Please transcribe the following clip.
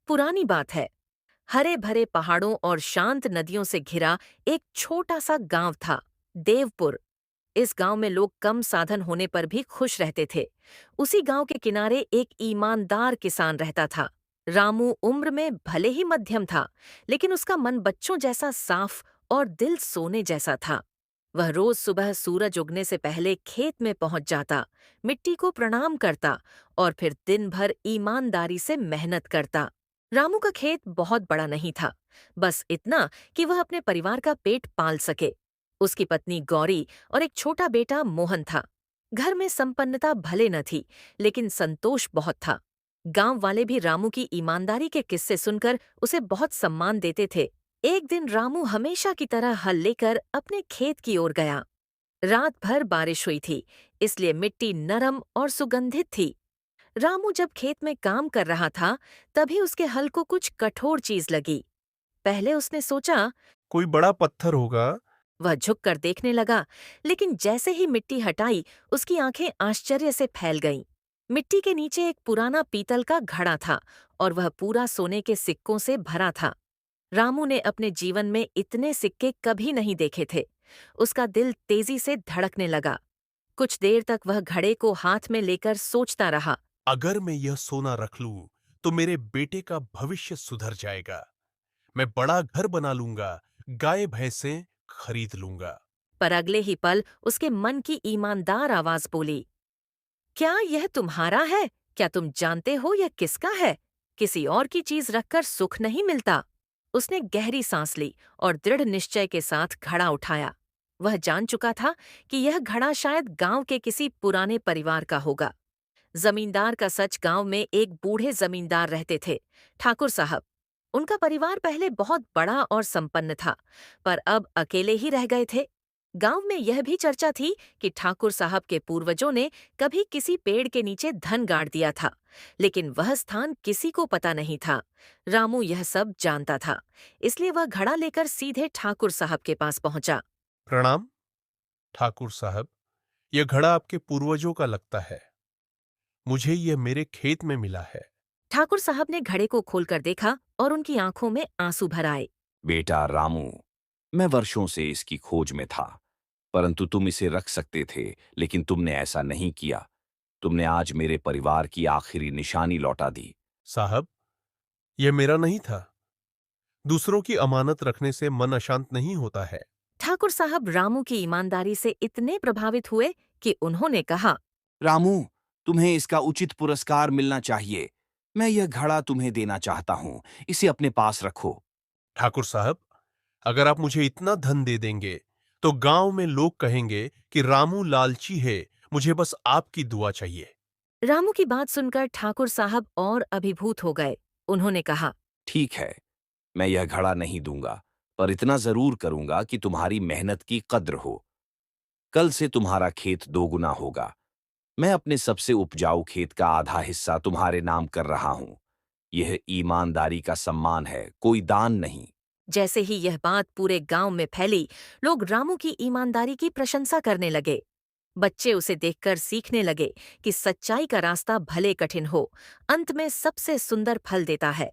पुरानी बात है। हरे भरे पहाड़ों और शांत नदियों से घिरा एक छोटा सा गांव था, देवपुर। इस गांव में लोग कम साधन होने पर भी खुश रहते थे। उसी गांव के किनारे एक ईमानदार किसान रहता था। रामू उम्र में भले ही मध्यम था, लेकिन उसका मन बच्चों जैसा साफ और दिल सोने जैसा था। वह रोज सुबह सूरज उगने से पहले खेत में पहुंच जाता, मिट्टी को प्रणाम करता और फिर दिन भर ईमानदारी से मेहनत करता। रामू का खेत बहुत बड़ा नहीं था, बस इतना कि वह अपने परिवार का पेट पाल सके। उसकी पत्नी गौरी और एक छोटा बेटा मोहन था। घर में संपन्नता भले न थी, लेकिन संतोष बहुत था। गांव वाले भी रामू की ईमानदारी के किस्से सुनकर उसे बहुत सम्मान देते थे। एक दिन रामू हमेशा की तरह हल लेकर अपने खेत की ओर गया। रात भर बारिश हुई थी, इसलिए मिट्टी नरम और सुगंधित थी। रामू जब खेत में काम कर रहा था, तभी उसके हल को कुछ कठोर चीज लगी। पहले उसने सोचा, कोई बड़ा पत्थर होगा। वह झुककर देखने लगा, लेकिन जैसे ही मिट्टी हटाई, उसकी आंखें आश्चर्य से फैल गईं। मिट्टी के नीचे एक पुराना पीतल का घड़ा था और वह पूरा सोने के सिक्कों से भरा था। रामू ने अपने जीवन में इतने सिक्के कभी नहीं देखे थे। उसका दिल तेजी से धड़कने लगा। कुछ देर तक वह घड़े को हाथ में लेकर सोचता रहा। अगर मैं यह सोना रख लूं, तो मेरे बेटे का भविष्य सुधर जाएगा। मैं बड़ा घर बना लूंगा, गाय भैंसें खरीद लूंगा। पर अगले ही पल उसके मन की ईमानदार आवाज बोली, क्या यह तुम्हारा है? क्या तुम जानते हो यह किसका है? किसी और की चीज रखकर सुख नहीं मिलता। उसने गहरी सांस ली और दृढ़ निश्चय के साथ घड़ा उठाया। वह जान चुका था कि यह घड़ा शायद गांव के किसी पुराने परिवार का होगा। जमींदार का सच। गांव में एक बूढ़े जमींदार रहते थे, ठाकुर साहब। उनका परिवार पहले बहुत बड़ा और संपन्न था, पर अब अकेले ही रह गए थे। गांव में यह भी चर्चा थी कि ठाकुर साहब के पूर्वजों ने कभी किसी पेड़ के नीचे धन गाड़ दिया था, लेकिन वह स्थान किसी को पता नहीं था। रामू यह सब जानता था, इसलिए वह घड़ा लेकर सीधे ठाकुर साहब के पास पहुंचा। प्रणाम ठाकुर साहब, यह घड़ा आपके पूर्वजों का लगता है। मुझे यह मेरे खेत में मिला है। ठाकुर साहब ने घड़े को खोलकर देखा और उनकी आंखों में आंसू भर आए। बेटा रामू, मैं वर्षों से इसकी खोज में था, परंतु तुम इसे रख सकते थे, लेकिन तुमने ऐसा नहीं किया। तुमने आज मेरे परिवार की आखिरी निशानी लौटा दी। साहब, यह मेरा नहीं था। दूसरों की अमानत रखने से मन अशांत नहीं होता है। ठाकुर साहब रामू की ईमानदारी से इतने प्रभावित हुए कि उन्होंने कहा, रामू, तुम्हें इसका उचित पुरस्कार मिलना चाहिए। मैं यह घड़ा तुम्हें देना चाहता हूं, इसे अपने पास रखो। ठाकुर साहब, अगर आप मुझे इतना धन दे देंगे, तो गांव में लोग कहेंगे कि रामू लालची है। मुझे बस आपकी दुआ चाहिए। रामू की बात सुनकर ठाकुर साहब और अभिभूत हो गए। उन्होंने कहा, ठीक है, मैं यह घड़ा नहीं दूंगा, पर इतना जरूर करूंगा कि तुम्हारी मेहनत की कद्र हो। कल से तुम्हारा खेत दोगुना होगा। मैं अपने सबसे उपजाऊ खेत का आधा हिस्सा तुम्हारे नाम कर रहा हूं। यह ईमानदारी का सम्मान है, कोई दान नहीं। जैसे ही यह बात पूरे गांव में फैली, लोग रामू की ईमानदारी की प्रशंसा करने लगे। बच्चे उसे देखकर सीखने लगे कि सच्चाई का रास्ता भले कठिन हो, अंत में सबसे सुंदर फल देता है।